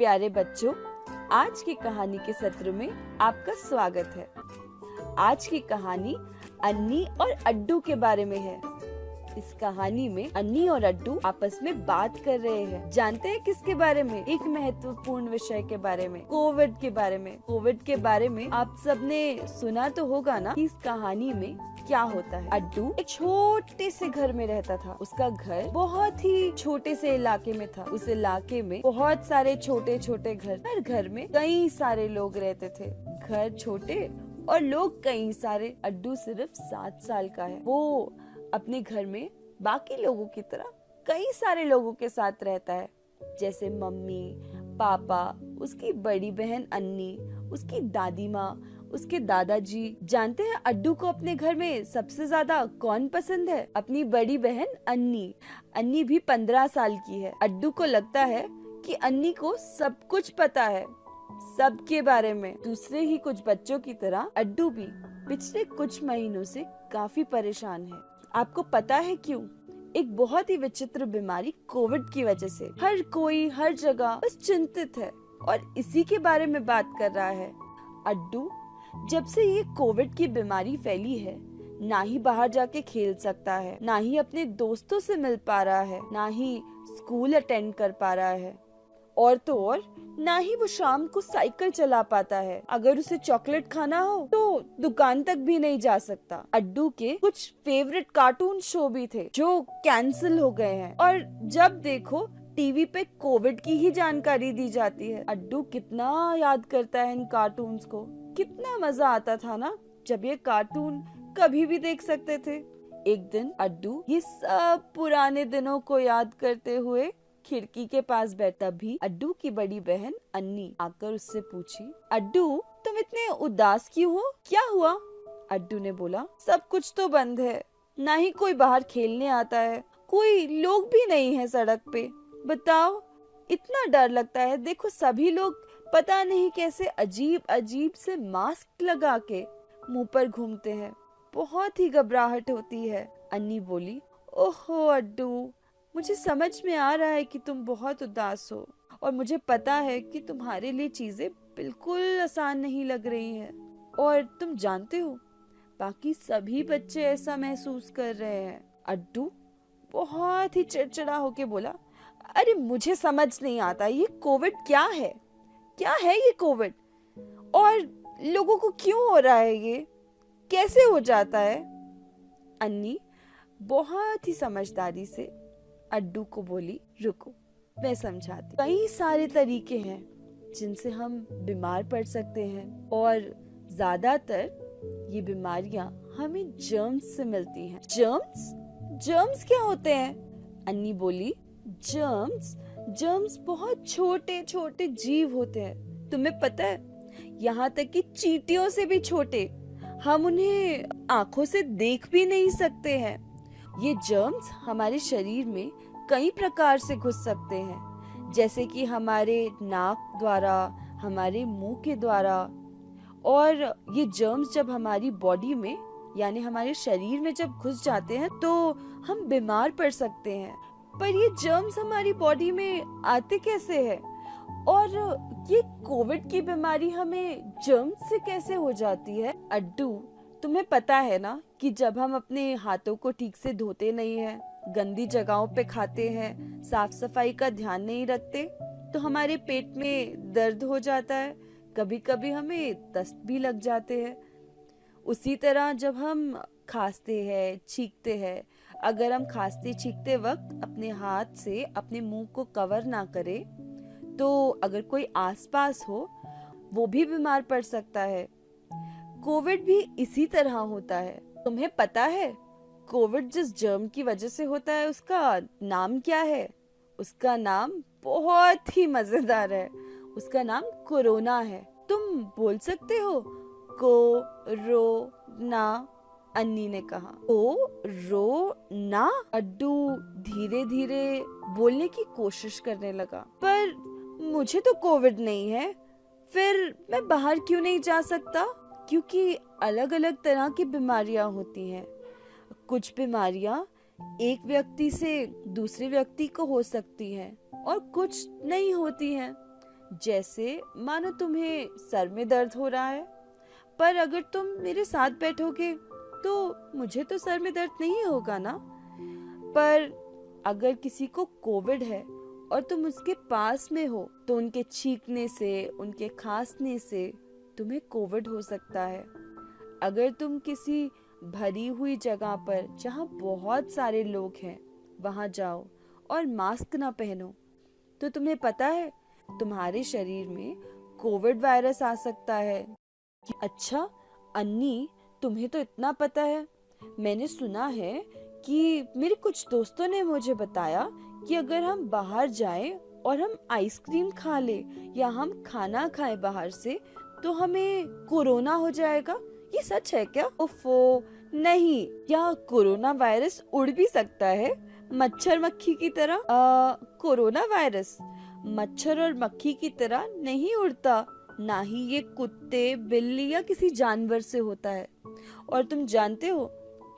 प्यारे बच्चों, आज की कहानी के सत्र में आपका स्वागत है। आज की कहानी अन्नी और अड्डू के बारे में है। इस कहानी में अन्नी और अड्डू आपस में बात कर रहे हैं। जानते हैं किसके बारे में? एक महत्वपूर्ण विषय के बारे में, कोविड के बारे में। कोविड के बारे में आप सबने सुना तो होगा ना कि इस कहानी में क्या होता है। अड्डू एक छोटे से घर में रहता था। उसका घर बहुत ही छोटे से इलाके में था। उस इलाके में बहुत सारे छोटे छोटे घर, हर घर में कई सारे लोग रहते थे। घर छोटे और लोग कई सारे। अड्डू सिर्फ 7 साल का है। वो अपने घर में बाकी लोगों की तरह कई सारे लोगों के साथ रहता है, जैसे मम्मी, पापा, उसकी बड़ी बहन अन्नी, उसकी दादी माँ, उसके दादाजी। जानते हैं अड्डू को अपने घर में सबसे ज्यादा कौन पसंद है? अपनी बड़ी बहन अन्नी। अन्नी भी 15 साल की है। अड्डू को लगता है कि अन्नी को सब कुछ पता है, सबके बारे में। दूसरे ही कुछ बच्चों की तरह अड्डू भी पिछले कुछ महीनों से काफी परेशान है। आपको पता है क्यों? एक बहुत ही विचित्र बीमारी कोविड की वजह से हर कोई हर जगह बस चिंतित है और इसी के बारे में बात कर रहा है। अड्डू जब से ये कोविड की बीमारी फैली है, ना ही बाहर जाके खेल सकता है, ना ही अपने दोस्तों से मिल पा रहा है, ना ही स्कूल अटेंड कर पा रहा है, और तो और ना ही वो शाम को साइकिल चला पाता है। अगर उसे चॉकलेट खाना हो तो दुकान तक भी नहीं जा सकता। अड्डू के कुछ फेवरेट कार्टून शो भी थे जो कैंसिल हो गए हैं, और जब देखो टीवी पे कोविड की ही जानकारी दी जाती है। अड्डू कितना याद करता है इन कार्टून्स को। कितना मजा आता था ना जब ये कार्टून कभी भी देख सकते थे। एक दिन अड्डू ये सब पुराने दिनों को याद करते हुए खिड़की के पास बैठा। भी अड्डू की बड़ी बहन अन्नी आकर उससे पूछी, अड्डू तुम इतने उदास क्यों हो? क्या हुआ? अड्डू ने बोला, सब कुछ तो बंद है, ना ही कोई बाहर खेलने आता है, कोई लोग भी नहीं है सड़क पे। बताओ, इतना डर लगता है। देखो सभी लोग पता नहीं कैसे अजीब अजीब से मास्क लगा के मुंह पर घूमते हैं। बहुत ही घबराहट होती है। अन्नी बोली, ओहो अड्डू, मुझे समझ में आ रहा है कि तुम बहुत उदास हो, और मुझे पता है कि तुम्हारे लिए चीजें बिल्कुल आसान नहीं लग रही हैं, और तुम जानते हो बाकी सभी बच्चे ऐसा महसूस कर रहे हैं। अड्डू बहुत ही चिड़चिड़ा होके बोला, अरे मुझे समझ नहीं आता ये कोविड क्या है? क्या है ये कोविड? और लोगों को क्यों हो रहा है? ये कैसे हो जाता है? अन्नी बहुत ही समझदारी से अड्डू को बोली, रुको मैं समझाती। कई सारे तरीके हैं जिनसे हम बीमार पड़ सकते हैं, और ज्यादातर ये बीमारियां हमें जर्म्स से मिलती हैं। जर्म्स? जर्म्स क्या होते हैं? अन्नी बोली, जर्म्स बहुत छोटे छोटे जीव होते हैं। तुम्हें पता है, यहाँ तक कि चींटियों से भी छोटे। हम उन्हें आंखों से देख भी नहीं सकते हैं। ये जर्म्स हमारे शरीर में कई प्रकार से घुस सकते हैं, जैसे कि हमारे नाक द्वारा, हमारे मुंह के द्वारा। और ये जर्म्स जब हमारी बॉडी में यानी हमारे शरीर में जब घुस जाते हैं तो हम बीमार पड़ सकते हैं। पर ये जर्म्स हमारी बॉडी में आते कैसे हैं? और ये कोविड की बीमारी हमें जर्म्स से कैसे हो जाती है? अड्डू, तुम्हें पता है ना कि जब हम अपने हाथों को ठीक से धोते नहीं हैं, गंदी जगहों पे खाते हैं, साफ सफाई का ध्यान नहीं रखते, तो हमारे पेट में दर्द हो जाता है, कभी कभी हमें दस्त भी लग जाते हैं। उसी तरह जब हम खांसते हैं, छींकते हैं, अगर हम खांसते छींकते वक्त अपने हाथ से अपने मुंह को कवर ना करें, तो अगर कोई आसपास हो वो भी बीमार पड़ सकता है। कोविड भी इसी तरह होता है। तुम्हें पता है कोविड जिस जर्म की वजह से होता है उसका नाम क्या है? उसका नाम बहुत ही मजेदार है। उसका नाम कोरोना है। तुम बोल सकते हो कोरोना? अन्नी ने कहा। कोरोना? अड्डू धीरे धीरे बोलने की कोशिश करने लगा। पर मुझे तो कोविड नहीं है, फिर मैं बाहर क्यों नहीं जा सकता? क्योंकि अलग अलग तरह की बीमारियां होती हैं। कुछ बीमारियां एक व्यक्ति से दूसरे व्यक्ति को हो सकती हैं और कुछ नहीं होती हैं। जैसे मानो तुम्हें सर में दर्द हो रहा है, पर अगर तुम मेरे साथ बैठोगे तो मुझे तो सर में दर्द नहीं होगा ना। पर अगर किसी को कोविड है और तुम उसके पास में हो तो उनके छींकने से, उनके खांसने से तुम्हें कोविड हो सकता है। अगर तुम किसी भरी हुई जगह पर जहाँ बहुत सारे लोग हैं वहां जाओ और मास्क ना पहनो तो तुम्हें पता है तुम्हारे शरीर में कोविड वायरस आ सकता है। अच्छा अन्नी, तुम्हें तो इतना पता है। मैंने सुना है कि मेरे कुछ दोस्तों ने मुझे बताया कि अगर हम बाहर जाएं और हम आइसक्रीम खा ले या हम खाना खाएं बाहर से तो हमें कोरोना हो जाएगा। ये सच है क्या? ओफो नहीं, या कोरोना वायरस उड़ भी सकता है मच्छर मक्खी की तरह। कोरोना वायरस मच्छर और मक्खी की तरह नहीं उड़ता, ना ही ये कुत्ते, बिल्ली या किसी जानवर से होता है। और तुम जानते हो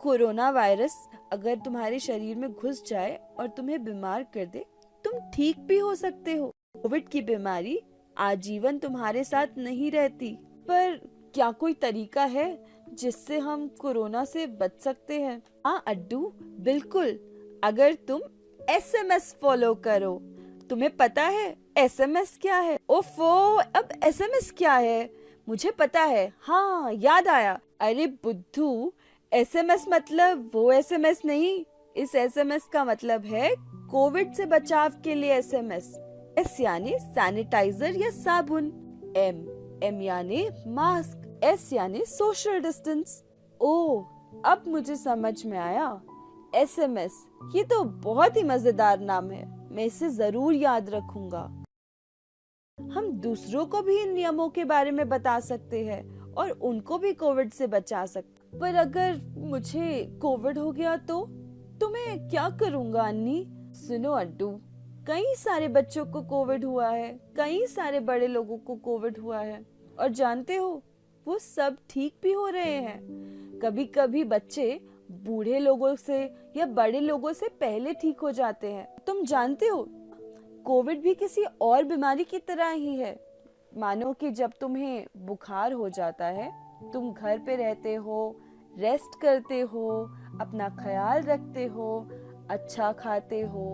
कोरोना वायरस अगर तुम्हारे शरीर में घुस जाए और तुम्हें बीमार कर दे, तुम ठीक भी हो सकते हो। कोविड की बीमारी आजीवन तुम्हारे साथ नहीं रहती, पर क्या कोई तरीका है जिससे हम कोरोना से बच सकते हैं? हाँ अड्डू, बिल्कुल, अगर तुम SMS फॉलो करो। तुम्हें पता है SMS क्या है? ओफो, अब SMS क्या है? मुझे पता है, हाँ याद आया। अरे बुद्धू, SMS मतलब वो SMS नहीं, इस SMS का मतलब है कोविड से बचाव के लिए SMS। S यानी सैनिटाइजर या साबुन, M यानी मास्क, S यानी सोशल डिस्टेंस। ओह, अब मुझे समझ में आया। SMS, ये तो बहुत ही मजेदार नाम है, मैं इसे जरूर याद रखूंगा। हम दूसरों को भी इन नियमों के बारे में बता सकते हैं और उनको भी कोविड से बचा सकते। पर अगर मुझे कोविड हो गया तो मैं क्या करूंगा अन्नी? सुनो अड्डू, कई सारे बच्चों को कोविड हुआ है, कई सारे बड़े लोगों को कोविड हुआ है, और जानते हो वो सब ठीक भी हो रहे हैं। कभी कभी बच्चे बूढ़े लोगों से या बड़े लोगों से पहले ठीक हो जाते हैं। तुम जानते हो कोविड भी किसी और बीमारी की तरह ही है। मानो कि जब तुम्हें बुखार हो जाता है, तुम घर पे रहते हो, रेस्ट करते हो, अपना ख्याल रखते हो, अच्छा खाते हो,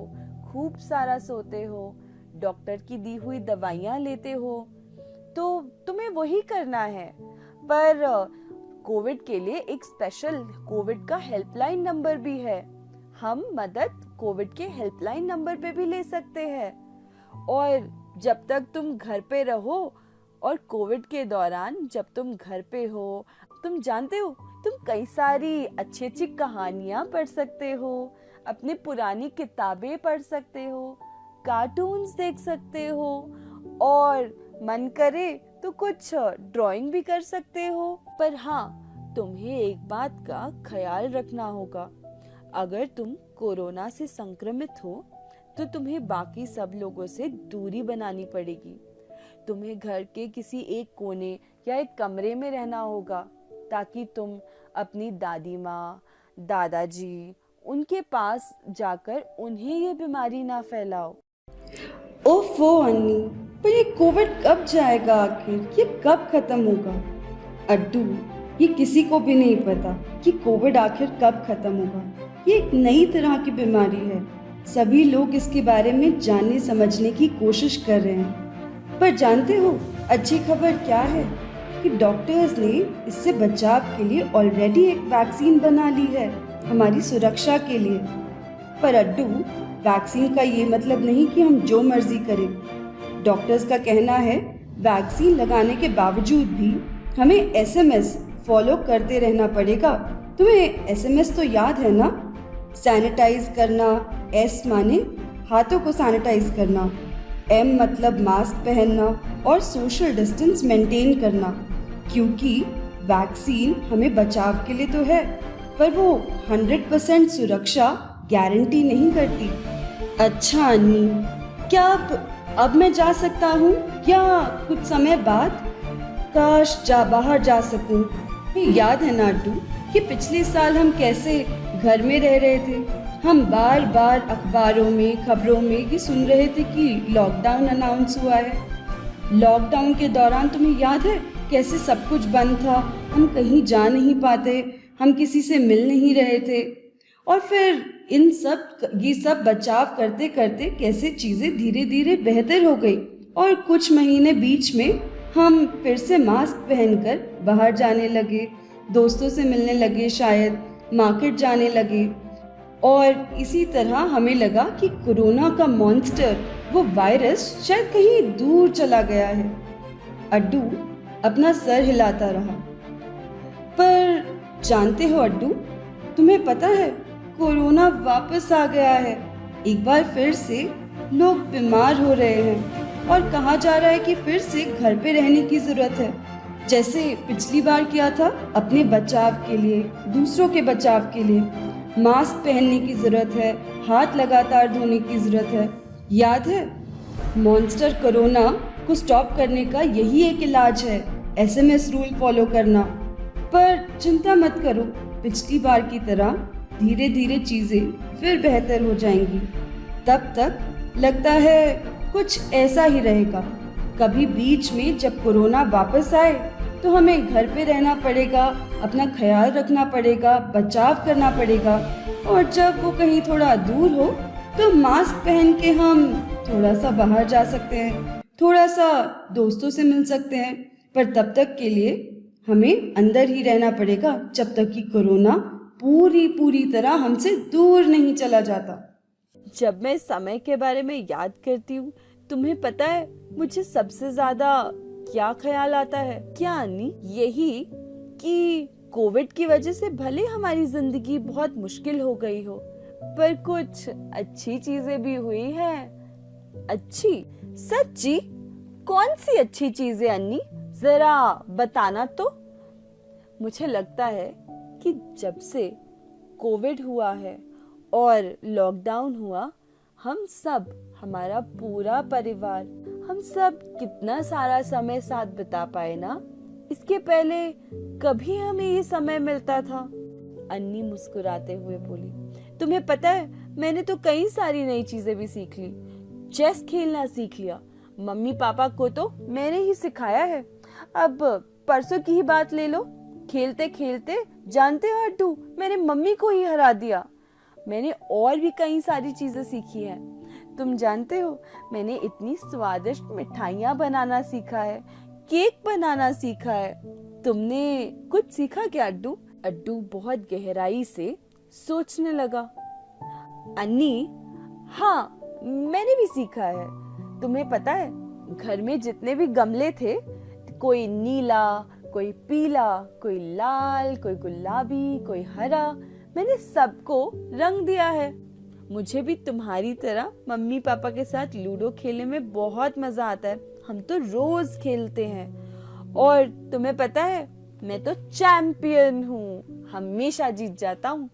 खूब सारा सोते हो, डॉक्टर की दी हुई दवाइयाँ लेते हो, तो तुम्हें वही करना है। पर कोविड के लिए एक स्पेशल कोविड का हेल्पलाइन नंबर भी है। हम मदद कोविड के हेल्पलाइन नंबर पे भी ले सकते हैं। और जब तक तुम घर पे रहो और कोविड के दौरान जब तुम घर पे हो, तुम जानते हो तुम कई सारी अच्छी अच्छी कहानियां पढ़ सकते हो, अपनी पुरानी किताबें पढ़ सकते हो, कार्टून्स देख सकते हो, और मन करे तो कुछ ड्राइंग भी कर सकते हो। पर हाँ, तुम्हें एक बात का ख्याल रखना होगा। अगर तुम कोरोना से संक्रमित हो तो तुम्हें बाकी सब लोगों से दूरी बनानी पड़ेगी। तुम्हें घर के किसी एक कोने या एक कमरे में रहना होगा ताकि तुम अपनी दादी माँ, दादाजी, उनके पास जाकर उन्हें ये बीमारी ना फैलाओ। ओफो अन्नी, पर ये कोविड कब जाएगा आखिर? ये कब खत्म होगा? अड्डू, ये किसी को भी नहीं पता कि कोविड आखिर कब खत्म होगा। ये एक नई तरह की बीमारी है। सभी लोग इसके बारे में जानने समझने की कोशिश कर रहे हैं। पर जानते हो अच्छी खबर क्या है? कि डॉक्टर्स ने इससे बचाव के लिए ऑलरेडी एक वैक्सीन बना ली है, हमारी सुरक्षा के लिए। पर अड्डू, वैक्सीन का ये मतलब नहीं कि हम जो मर्जी करें। डॉक्टर्स का कहना है वैक्सीन लगाने के बावजूद भी हमें SMS फॉलो करते रहना पड़ेगा। तुम्हें SMS तो याद है ना? सैनिटाइज करना, S माने हाथों को सैनिटाइज करना, M मतलब मास्क पहनना और सोशल डिस्टेंस मेंटेन करना। क्योंकि वैक्सीन हमें बचाव के लिए तो है, पर वो 100% सुरक्षा गारंटी नहीं करती। अच्छा अन्नी, क्या अब मैं जा सकता हूँ या कुछ समय बाद? काश बाहर जा सकूं। याद है ना अड्डू कि पिछले साल हम कैसे घर में रह रहे थे? हम बार बार अखबारों में, खबरों में ये सुन रहे थे कि लॉकडाउन अनाउंस हुआ है। लॉकडाउन के दौरान तुम्हें याद है कैसे सब कुछ बंद था, हम कहीं जा नहीं पाते, हम किसी से मिल नहीं रहे थे। और फिर ये सब बचाव करते करते कैसे चीज़ें धीरे धीरे बेहतर हो गई और कुछ महीने बीच में हम फिर से मास्क पहनकर बाहर जाने लगे, दोस्तों से मिलने लगे, शायद मार्केट जाने लगे। और इसी तरह हमें लगा कि कोरोना का मॉन्स्टर, वो वायरस शायद कहीं दूर चला गया है। अड्डू अपना सर हिलाता रहा। पर जानते हो अड्डू, तुम्हें पता है कोरोना वापस आ गया है। एक बार फिर से लोग बीमार हो रहे हैं और कहा जा रहा है कि फिर से घर पे रहने की जरूरत है, जैसे पिछली बार किया था। अपने बचाव के लिए, दूसरों के बचाव के लिए मास्क पहनने की जरूरत है, हाथ लगातार धोने की जरूरत है। याद है, मॉन्स्टर कोरोना को स्टॉप करने का यही एक इलाज है, SMS रूल फॉलो करना। पर चिंता मत करो, पिछली बार की तरह धीरे धीरे चीजें फिर बेहतर हो जाएंगी। तब तक लगता है कुछ ऐसा ही रहेगा। कभी बीच में जब कोरोना वापस आए तो हमें घर पे रहना पड़ेगा, अपना ख्याल रखना पड़ेगा, बचाव करना पड़ेगा। और जब वो कहीं थोड़ा दूर हो तो मास्क पहन के हम थोड़ा सा बाहर जा सकते हैं, थोड़ा सा दोस्तों से मिल सकते हैं। पर तब तक के लिए हमें अंदर ही रहना पड़ेगा, जब तक कि कोरोना पूरी तरह हमसे दूर नहीं चला जाता। जब मैं समय के बारे में याद करती हूँ, तुम्हें पता है मुझे सबसे ज्यादा क्या ख्याल आता है? क्या अन्नी? यही कि कोविड की वजह से भले हमारी जिंदगी बहुत मुश्किल हो गई हो, पर कुछ अच्छी चीजें भी हुई है। अच्छी? सच्ची? कौन सी अच्छी चीजें अन्नी? जरा बताना तो। मुझे लगता है कि जब से कोविड हुआ है और लॉकडाउन हुआ, हम सब, हमारा पूरा परिवार, हम सब कितना सारा समय साथ बिता पाए ना। इसके पहले कभी हमें ये समय मिलता था? अन्नी मुस्कुराते हुए बोली, तुम्हें पता है मैंने तो कई सारी नई चीजें भी सीख ली। चेस खेलना सीख लिया, मम्मी पापा को तो मैंने ही सिखाया है। अब परसों की ही बात ले लो, खेलते खेलते जानते हो अड्डू, मैंने मम्मी को ही हरा दिया। मैंने और भी कई सारी चीजें सीखी हैं। तुम जानते हो, मैंने इतनी स्वादिष्ट मिठाइयाँ बनाना सीखा है, केक बनाना सीखा है। तुमने कुछ सीखा क्या अड्डू? अड्डू बहुत गहराई से सोचने लगा। अन्नी, हाँ, मैंने भी सीखा है। तुम्हें पता है, घर में जितने भी गमले थे, कोई नीला, कोई पीला, कोई लाल, कोई गुलाबी, कोई हरा, मैंने सबको रंग दिया है। मुझे भी तुम्हारी तरह मम्मी पापा के साथ लूडो खेलने में बहुत मजा आता है। हम तो रोज खेलते हैं। और तुम्हें पता है, मैं तो चैंपियन हूँ, हमेशा जीत जाता हूँ।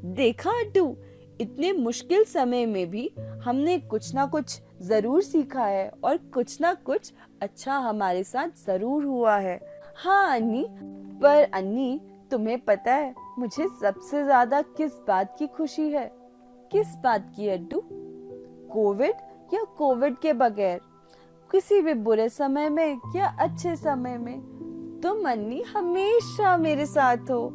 देखा अड्डू, इतने मुश्किल समय में भी हमने कुछ ना कुछ जरूर सीखा है और कुछ ना कुछ अच्छा हमारे साथ जरूर हुआ है। हाँ अन्नी, पर अन्नी तुम्हें पता है मुझे सबसे ज्यादा किस बात की खुशी है? किस बात की अड्डू? कोविड या कोविड के बगैर, किसी भी बुरे समय में या अच्छे समय में, तुम अन्नी हमेशा मेरे साथ हो।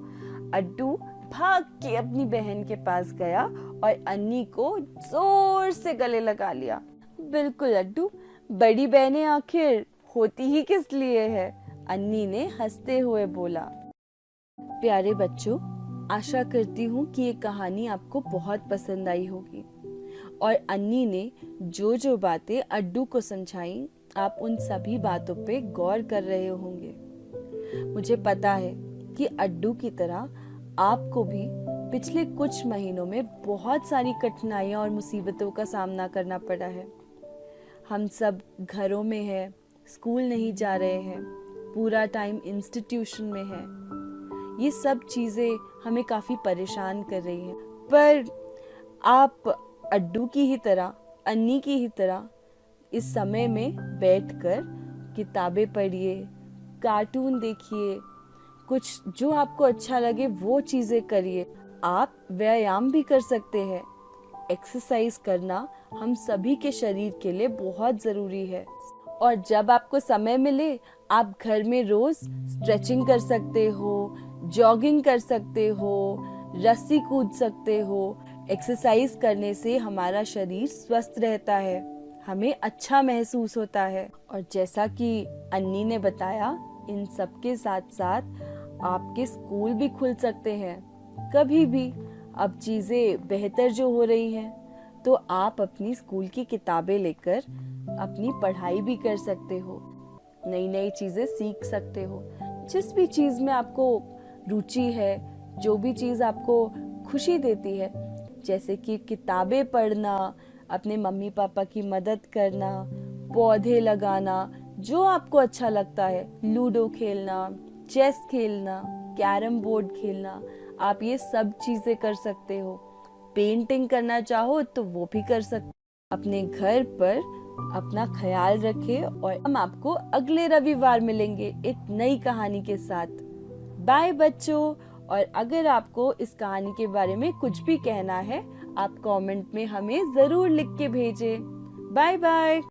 अड्डू भाग के अपनी बहन के पास गया और अन्नी को जोर से गले लगा लिया। बिल्कुल अड्डू, बड़ी बहनें आखिर होती ही किस लिए है? अन्नी ने हंसते हुए बोला। प्यारे बच्चों, आशा करती हूँ कि ये कहानी आपको बहुत पसंद आई होगी और अन्नी ने जो जो बातें अड्डू को समझाई, आप उन सभी बातों पे गौर कर रहे होंगे। मुझे पता है कि अड्डू की तरह आपको भी पिछले कुछ महीनों में बहुत सारी कठिनाइयां और मुसीबतों का सामना करना पड़ा है। हम सब घरों में हैं, स्कूल नहीं जा रहे हैं, पूरा टाइम इंस्टीट्यूशन में है। ये सब चीजें हमें काफी परेशान कर रही हैं। पर आप अड्डू की ही तरह, अन्नी की ही तरह इस समय में बैठकर किताबें पढ़िए, कार्टून देखिए, कुछ जो आपको अच्छा लगे वो चीजें करिए। आप व्यायाम भी कर सकते हैं। एक्सरसाइज करना हम सभी के शरीर के लिए बहुत जरूरी है। और जब आपको समय मिले आप घर में रोज स्ट्रेचिंग कर सकते हो, जॉगिंग कर सकते हो, रस्सी कूद सकते हो। एक्सरसाइज करने से हमारा शरीर स्वस्थ रहता है, हमें अच्छा महसूस होता है। और जैसा कि अन्नी ने बताया, इन सब के साथ साथ आपके स्कूल भी खुल सकते हैं कभी भी। अब चीजें बेहतर जो हो रही हैं, तो आप अपनी स्कूल की किताबें लेकर अपनी पढ़ाई भी कर सकते हो, नई नई चीजें सीख सकते हो। जिस भी चीज में आपको रुचि है, जो भी चीज आपको खुशी देती है, जैसे कि किताबें पढ़ना, अपने मम्मी पापा की मदद करना, पौधे लगाना, जो आपको अच्छा लगता है, लूडो खेलना, चेस खेलना, कैरम बोर्ड खेलना, आप ये सब चीजें कर सकते हो। पेंटिंग करना चाहो तो वो भी कर सकते हो। अपने घर पर अपना ख्याल रखें और हम आपको अगले रविवार मिलेंगे एक नई कहानी के साथ। बाय बच्चों। और अगर आपको इस कहानी के बारे में कुछ भी कहना है, आप कमेंट में हमें जरूर लिख के भेजें। Bye bye.